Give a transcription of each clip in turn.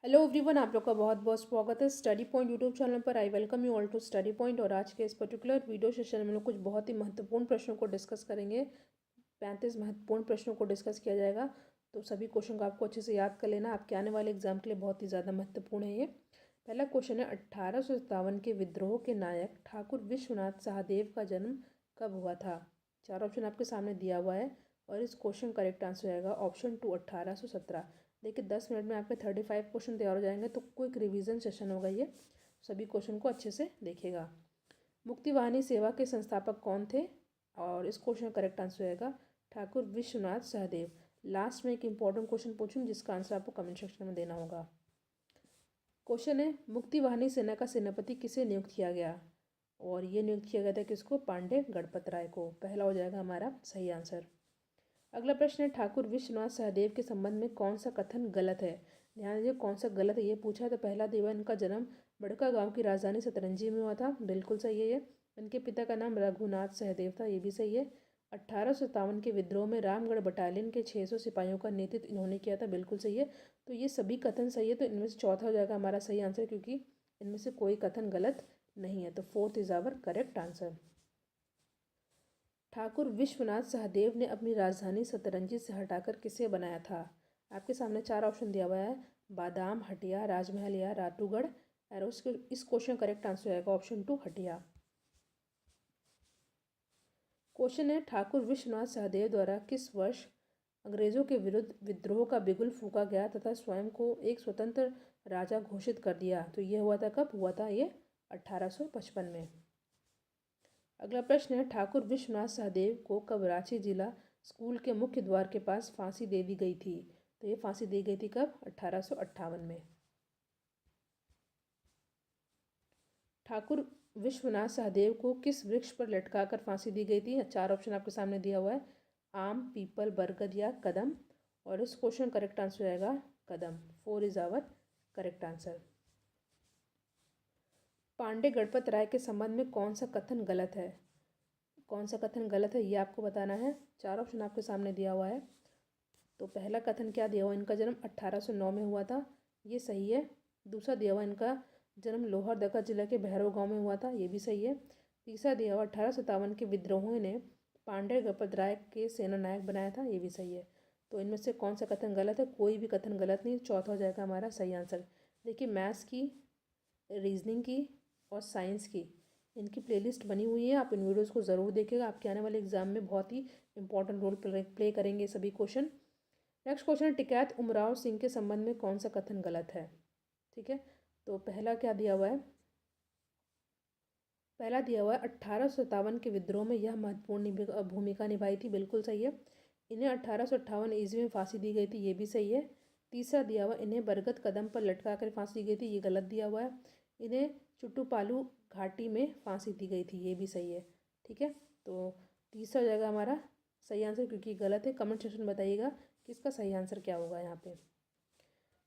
Hello everyone, आप लोग का बहुत बहुत स्वागत है स्टडी पॉइंट यूट्यूब चैनल पर। I welcome you all to study point. और आज के इस पर्टिकुलर वीडियो सेशन में हम लोग कुछ बहुत ही महत्वपूर्ण प्रश्नों को डिस्कस करेंगे। 35 महत्वपूर्ण प्रश्नों को डिस्कस किया जाएगा। तो सभी क्वेश्चन को आपको अच्छे से याद कर लेना, आपके आने वाले एग्जाम के लिए बहुत ही ज़्यादा महत्वपूर्ण है ये। पहला क्वेश्चन है, 1857 के विद्रोह के नायक ठाकुर विश्वनाथ सहदेव का जन्म कब हुआ था? चार ऑप्शन आपके सामने दिया हुआ है और इस क्वेश्चन करेक्ट आंसर आएगा ऑप्शन 2, 1817। देखिए 10 मिनट में आपके 35 क्वेश्चन तैयार हो जाएंगे, तो क्विक रिवीजन सेशन होगा ये। सभी क्वेश्चन को अच्छे से देखेगा। मुक्तिवाहिनी सेवा के संस्थापक कौन थे? और इस क्वेश्चन का करेक्ट आंसर आएगा ठाकुर विश्वनाथ सहदेव। लास्ट में एक इंपॉर्टेंट क्वेश्चन पूछूं जिसका आंसर आपको कमेंट सेक्शन में देना होगा। क्वेश्चन है, मुक्तिवाहिनी सेना का सेनापति किसे नियुक्त किया गया? और ये नियुक्त किया गया था किसको? पांडे गणपत राय को। पहला हो जाएगा हमारा सही आंसर। अगला प्रश्न है, ठाकुर विश्वनाथ सहदेव के संबंध में कौन सा कथन गलत है? ध्यान दीजिए, कौन सा गलत है ये पूछा है। तो पहला देवा, इनका जन्म बड़का गांव की राजधानी सतरंजी में हुआ था, बिल्कुल सही है ये। इनके पिता का नाम रघुनाथ सहदेव था, ये भी सही है। 1857 के विद्रोह में रामगढ़ बटालियन के 600 सिपाहियों का नेतृत्व इन्होंने किया था, बिल्कुल सही है। तो ये सभी कथन सही है, तो इनमें से चौथा हो जाएगा हमारा सही आंसर, क्योंकि इनमें से कोई कथन गलत नहीं है। तो fourth is our correct answer. Thakur Vishwanath Sahdeo ने अपनी राजधानी सतरंजी से हटाकर किसे बनाया था? आपके सामने चार ऑप्शन दिया हुआ है, बादाम, हटिया, राजमहल या रातूगढ़। और इस क्वेश्चन करेक्ट आंसर आएगा ऑप्शन 2, हटिया। क्वेश्चन है, ठाकुर विश्वनाथ सहदेव द्वारा किस वर्ष अंग्रेजों के विरुद्ध विद्रोह का बिगुल फूंका गया तथा स्वयं को एक स्वतंत्र राजा घोषित कर दिया? तो ये हुआ था कब हुआ था ये? 1855 में। अगला प्रश्न है, ठाकुर विश्वनाथ सहदेव को कब रांची जिला स्कूल के मुख्य द्वार के पास फांसी दे दी गई थी? तो ये फांसी दी गई थी कब? 1858 में। ठाकुर विश्वनाथ सहदेव को किस वृक्ष पर लटकाकर फांसी दी गई थी? चार ऑप्शन आपके सामने दिया हुआ है, आम, पीपल, बरगद या कदम। और इस क्वेश्चन करेक्ट आंसर आएगा कदम। 4 is our correct answer. Pandey Ganpat Rai के संबंध में कौन सा कथन गलत है? कौन सा कथन गलत है ये आपको बताना है। चार ऑप्शन आपके सामने दिया हुआ है। तो पहला कथन क्या दिया हुआ, इनका जन्म 1809 में हुआ था, ये सही है। दूसरा दिया हुआ, इनका जन्म लोहरदगा जिला के भैरव गांव में हुआ था, ये भी सही है। तीसरा दिया हुआ, 1857 के विद्रोहियों ने पांडे गणपत राय के सेना नायक बनाया था, ये भी सही है। तो इनमें से कौन सा कथन गलत है? कोई भी कथन गलत नहीं। चौथा हो जाएगा हमारा सही आंसर। देखिए, मैथ्स की, रीजनिंग की और साइंस की इनकी प्लेलिस्ट बनी हुई है, आप इन वीडियोज़ को ज़रूर देखिएगा। आपके आने वाले एग्जाम में बहुत ही इंपॉर्टेंट रोल प्ले करेंगे सभी क्वेश्चन। नेक्स्ट क्वेश्चन है, टिकैत उमराव सिंह के संबंध में कौन सा कथन गलत है? ठीक है, तो पहला क्या दिया हुआ है? पहला दिया हुआ है, 1857 के विद्रोह में यह महत्वपूर्ण भूमिका निभाई थी, बिल्कुल सही है। इन्हें 1858 ईस्वी में फांसी दी गई थी, ये भी सही है। तीसरा दिया हुआ, इन्हें बरगद कदम पर लटका कर फांसी दी गई थी, ये गलत दिया हुआ है। इन्हें चुट्टूपालू घाटी में फांसी दी गई थी, ये भी सही है। ठीक है, तो तीसरा हो जाएगा हमारा सही आंसर, क्योंकि गलत है। कमेंट सेक्शन में बताइएगा कि इसका सही आंसर क्या होगा यहाँ पे।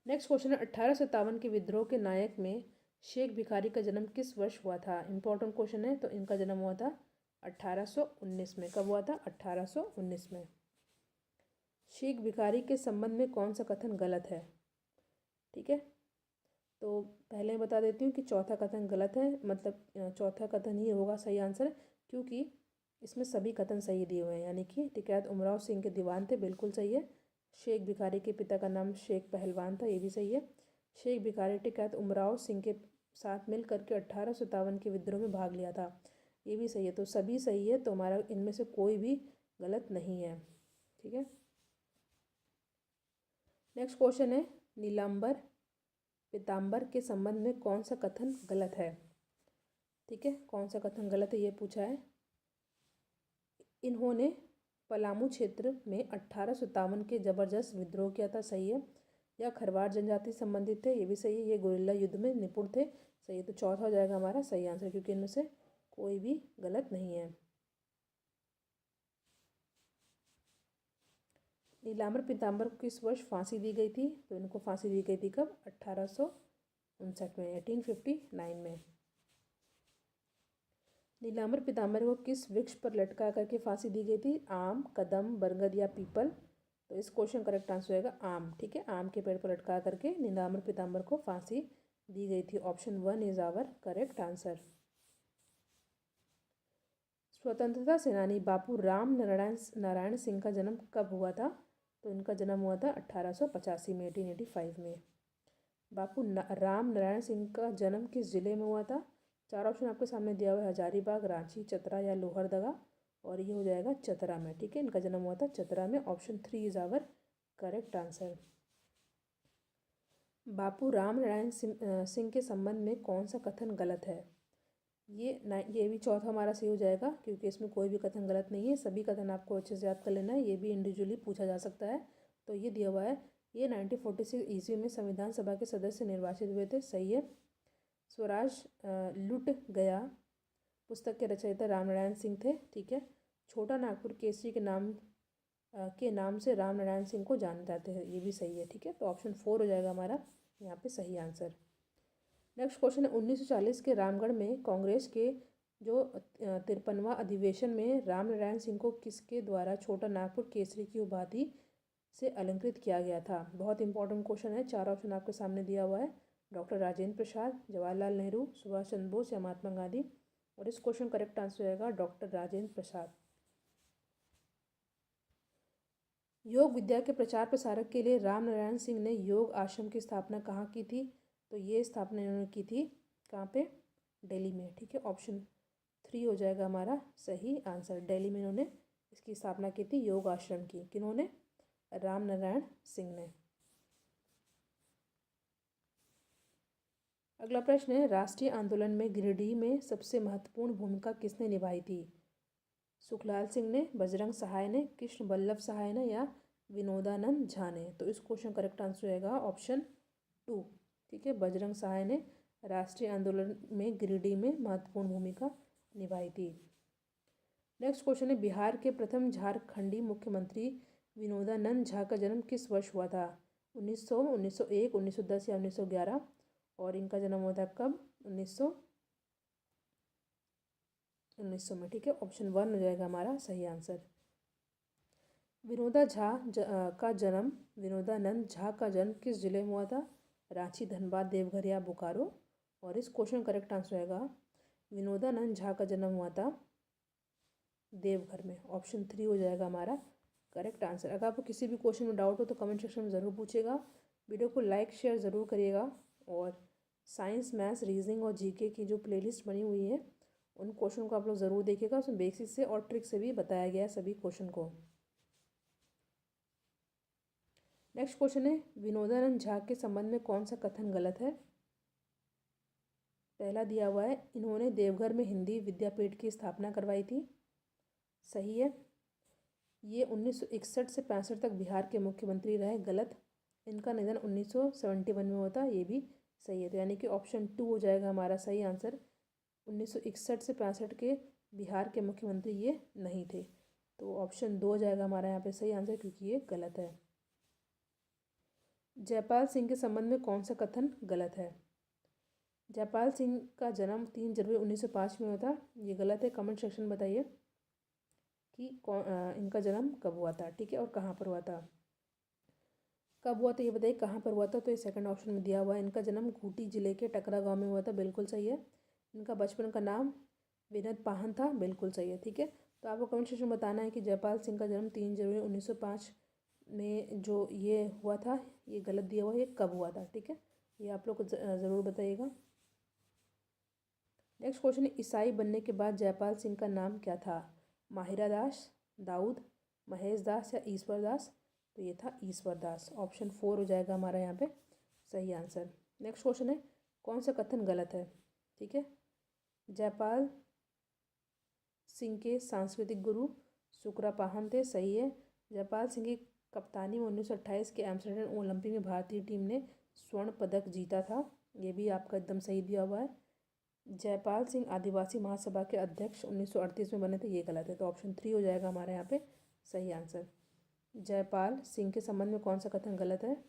नेक्स्ट क्वेश्चन है, 1857 के विद्रोह के नायक में शेख भिखारी का जन्म किस वर्ष हुआ था? इंपॉर्टेंट क्वेश्चन है। तो इनका जन्म हुआ था 1819 में। कब हुआ था? 1819 में। शेख भिखारी के संबंध में कौन सा कथन गलत है? ठीक है, तो पहले मैं बता देती हूँ कि चौथा कथन गलत है, मतलब चौथा कथन ही होगा सही आंसर, क्योंकि इसमें सभी कथन सही दिए हुए हैं। यानी कि टिकैत उमराव सिंह के दीवान थे, बिल्कुल सही है। शेख भिखारी के पिता का नाम शेख पहलवान था, ये भी सही है। शेख भिखारी टिकैत उमराव सिंह के साथ मिल करके 1857 के विद्रोह में भाग लिया था, ये भी सही है। तो सभी सही है, तो हमारा इनमें से कोई भी गलत नहीं है। ठीक है, नेक्स्ट क्वेश्चन है, नीलांबर पीताम्बर के संबंध में कौन सा कथन गलत है? ठीक है, कौन सा कथन गलत है ये पूछा है। इन्होंने पलामू क्षेत्र में 1857 के जबरदस्त विद्रोह किया था, सही है। या खरवार जनजाति से संबंधित थे, ये भी सही है। ये गोरिल्ला युद्ध में निपुण थे, सही है। तो चौथा हो जाएगा हमारा सही आंसर, क्योंकि इनमें से कोई भी गलत नहीं है। नीलाम्बर पीताम्बर को किस वर्ष फांसी दी गई थी? तो इनको फांसी दी गई थी कब? 1859 में, 1859 में। नीलाम्बर पीताम्बर को किस वृक्ष पर लटका करके फांसी दी गई थी? आम, कदम, बरगद या पीपल। तो इस क्वेश्चन करेक्ट आंसर होगा आम। ठीक है, आम के पेड़ पर लटका करके नीलांबर पीताम्बर को फांसी दी गई थी। Option 1 is our correct answer. स्वतंत्रता सेनानी बापू राम नारायण सिंह का जन्म कब हुआ था? तो इनका जन्म हुआ था 1885 में, 1885 में। बापू राम नारायण सिंह का जन्म किस जिले में हुआ था? 4 ऑप्शन आपके सामने दिया हुआ है, हजारीबाग, रांची, चतरा या लोहरदगा, और ये हो जाएगा चतरा में। ठीक है, इनका जन्म हुआ था चतरा में। Option 3 is our correct answer. Bapu Ram Narayan Singh के संबंध में कौन सा कथन गलत है? ये भी चौथा हमारा सही हो जाएगा, क्योंकि इसमें कोई भी कथन गलत नहीं है। सभी कथन आपको अच्छे से याद कर लेना है, ये भी इंडिविजुअली पूछा जा सकता है। तो ये दिया हुआ है, ये 1946 ईस्वी में संविधान सभा के सदस्य निर्वाचित हुए थे। सही है। स्वराज लुट गया पुस्तक के रचयिता रामनारायण सिंह थे। ठीक है। छोटा नागपुर केसरी के नाम से रामनारायण सिंह को जाने जाते हैं, ये भी सही है। ठीक है, तो ऑप्शन 4 हो जाएगा हमारा यहाँ पे सही आंसर। नेक्स्ट क्वेश्चन है, 1940 के रामगढ़ में कांग्रेस के जो 53वां अधिवेशन में रामनारायण सिंह को किसके द्वारा छोटा नागपुर केसरी की उपाधि से अलंकृत किया गया था? बहुत इंपॉर्टेंट क्वेश्चन है। 4 ऑप्शन आपके सामने दिया हुआ है, डॉक्टर राजेंद्र प्रसाद, जवाहरलाल नेहरू, सुभाष चंद्र बोस या महात्मा गांधी, और इस क्वेश्चन करेक्ट आंसर होगा डॉक्टर राजेंद्र प्रसाद। योग विद्या के प्रचार प्रसारक के लिए रामनारायण सिंह ने योग आश्रम की स्थापना कहाँ की थी? तो ये स्थापना इन्होंने की थी कहाँ पे? दिल्ली में। ठीक है, ऑप्शन 3 हो जाएगा हमारा सही आंसर। दिल्ली में इन्होंने इसकी स्थापना की थी, योग आश्रम की। किन्होंने? रामनारायण सिंह ने। अगला प्रश्न है, राष्ट्रीय आंदोलन में गिरिडीह में सबसे महत्वपूर्ण भूमिका किसने निभाई थी? सुखलाल सिंह ने, बजरंग सहाय ने, कृष्ण बल्लभ सहाय ने या विनोदानंद झा ने? तो इस क्वेश्चन करेक्ट आंसर रहेगा ऑप्शन 2। ठीक है, बजरंग सहाय ने राष्ट्रीय आंदोलन में गिरिडीह में महत्वपूर्ण भूमिका निभाई थी। नेक्स्ट क्वेश्चन है, बिहार के प्रथम झारखंडी मुख्यमंत्री विनोदानंद झा का जन्म किस वर्ष हुआ था? 1900, 1901, 1910 या 1911, और इनका जन्म हुआ था कब? 1900 में। ठीक है, ऑप्शन 1 हो जाएगा हमारा सही आंसर। विनोदानंद झा का जन्म किस जिले में हुआ था? रांची, धनबाद, देवघर या बोकारो, और इस क्वेश्चन करेक्ट आंसर होगा विनोदानंद झा का जन्म हुआ था देवघर में। ऑप्शन 3 हो जाएगा हमारा करेक्ट आंसर। अगर आपको किसी भी क्वेश्चन में डाउट हो तो कमेंट सेक्शन में ज़रूर पूछिएगा। वीडियो को लाइक शेयर ज़रूर करिएगा, और साइंस, मैथ्स, रीजनिंग और जीके की जो प्लेलिस्ट बनी हुई है उन क्वेश्चन को आप लोग ज़रूर देखिएगा। उसमें बेसिक से और ट्रिक से भी बताया गया है सभी क्वेश्चन को। नेक्स्ट क्वेश्चन है, विनोदानंद झा के संबंध में कौन सा कथन गलत है? पहला दिया हुआ है, इन्होंने देवघर में हिंदी विद्यापीठ की स्थापना करवाई थी। सही है। ये 1961 से 65 तक बिहार के मुख्यमंत्री रहे। गलत। इनका निधन 1971 में हुआ था। ये भी सही है। तो यानी कि ऑप्शन 2 हो जाएगा हमारा सही आंसर। 1961 से 65 के बिहार के मुख्यमंत्री ये नहीं थे। तो ऑप्शन 2 हो जाएगा हमारा यहाँ पे सही आंसर, क्योंकि ये गलत है। जयपाल सिंह के संबंध में कौन सा कथन गलत है? जयपाल सिंह का जन्म 3 जनवरी 1905 में हुआ था। ये गलत है। कमेंट सेक्शन में बताइए कि इनका जन्म कब हुआ था। ठीक है, और कहाँ पर हुआ था? कब हुआ था ये बताइए, कहाँ पर हुआ था? तो ये सेकंड ऑप्शन में दिया हुआ है, इनका जन्म खूंटी जिले के टकरा गांव में हुआ था। बिल्कुल सही है। इनका बचपन का नाम विनोद पाहन था। बिल्कुल सही है। ठीक है, तो आपको कमेंट सेक्शन में बताना है कि जयपाल सिंह का जन्म 3 जनवरी 1905 में जो ये हुआ था, ये गलत दिया हुआ है, ये कब हुआ था। ठीक है, ये आप लोग को ज़रूर बताइएगा। नेक्स्ट क्वेश्चन है, ईसाई बनने के बाद जयपाल सिंह का नाम क्या था? माहिरा दास, दाऊद, महेश दास या ईश्वर दास? तो ये था ईश्वर दास। ऑप्शन 4 हो जाएगा हमारा यहाँ पे सही आंसर। नेक्स्ट क्वेश्चन है, कौन सा कथन गलत है? ठीक है, जयपाल सिंह के सांस्कृतिक गुरु सुकरा पाहन थे। सही है। जयपाल सिंह की कप्तानी में 1928 के एम्स्टर्डम ओलंपिक में भारतीय टीम ने स्वर्ण पदक जीता था। ये भी आपका एकदम सही दिया हुआ है। जयपाल सिंह आदिवासी महासभा के अध्यक्ष 1938 में बने थे। ये गलत है। तो ऑप्शन 3 हो जाएगा हमारे यहाँ पे सही आंसर। जयपाल सिंह के संबंध में कौन सा कथन गलत है?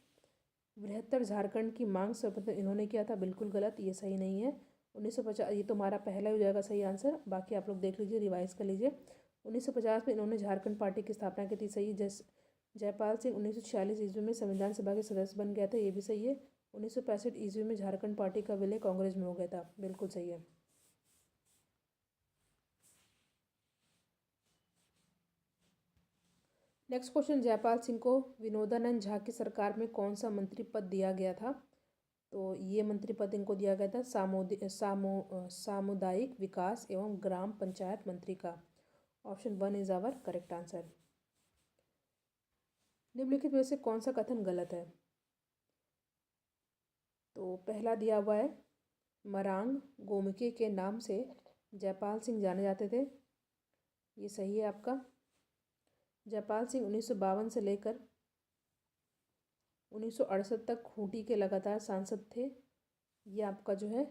बृहत्तर झारखंड की मांग सर्वप्रथम इन्होंने किया था। बिल्कुल गलत, ये सही नहीं है। 1950, ये तो हमारा पहला हो जाएगा सही आंसर। बाकी आप लोग देख लीजिए, रिवाइज कर लीजिए। 1950 में इन्होंने झारखंड पार्टी की स्थापना की थी। सही। जयपाल सिंह 1946 ईस्वी में संविधान सभा के सदस्य बन गया था, ये भी सही है। 1965 ईस्वी में झारखंड पार्टी का विलय कांग्रेस में हो गया था, बिल्कुल सही है। नेक्स्ट क्वेश्चन, जयपाल सिंह को विनोदानंद झा की सरकार में कौन सा मंत्री पद दिया गया था? तो ये मंत्री पद इनको दिया गया था सामुदायिक विकास एवं ग्राम पंचायत मंत्री का। Option 1 is our correct answer. निम्नलिखित में से कौन सा कथन गलत है? तो पहला दिया हुआ है, मरांग गोमके के नाम से जयपाल सिंह जाने जाते थे, ये सही है आपका। जयपाल सिंह 1952 से लेकर 1968 तक खूंटी के लगातार सांसद थे, ये आपका जो है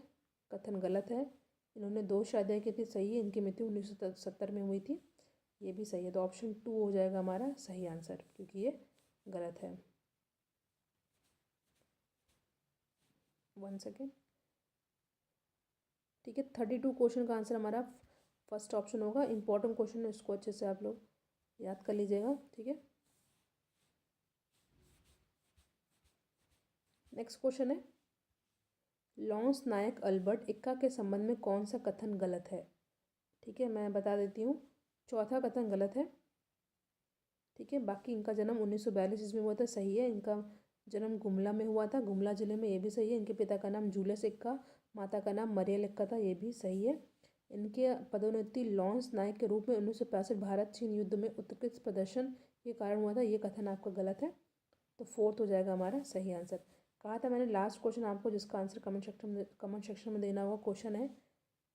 कथन गलत है। इन्होंने 2 शादियाँ की थी, सही है। इनकी मृत्यु 1970 में हुई थी, ये भी सही है। तो ऑप्शन 2 हो जाएगा हमारा सही आंसर, क्योंकि ये गलत है। 1 सेकेंड, ठीक है। 32 क्वेश्चन का आंसर हमारा फर्स्ट ऑप्शन होगा। इंपॉर्टेंट क्वेश्चन है, इसको अच्छे से आप लोग याद कर लीजिएगा, ठीक है। नेक्स्ट क्वेश्चन है, लॉन्स नायक अल्बर्ट एक्का के संबंध में कौन सा कथन गलत है? ठीक है, मैं बता देती हूँ। चौथा कथन गलत है, ठीक है। बाकी इनका जन्म 1942 ईस्वी में हुआ था, सही है। इनका जन्म गुमला में हुआ था, गुमला जिले में, ये भी सही है। इनके पिता का नाम जूलियस एक्का, माता का नाम मरियल एक्का था, ये भी सही है। इनके पदोन्नति लॉन्स नायक के रूप में 1965 भारत चीन युद्ध में उत्कृष्ट प्रदर्शन के कारण हुआ था, ये कथन आपका गलत है। तो 4th हो जाएगा हमारा सही आंसर। कहा था मैंने लास्ट क्वेश्चन आपको, जिसका आंसर कमेंट सेक्शन में देना होगा। क्वेश्चन है,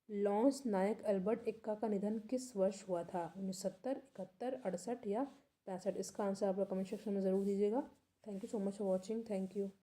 लॉन्स नायक अल्बर्ट एक्का का निधन किस वर्ष हुआ था? 1970, 71, 68 या 65? इसका आंसर आप लोग कमेंट सेक्शन में ज़रूर दीजिएगा। Thank you so much for watching, thank you.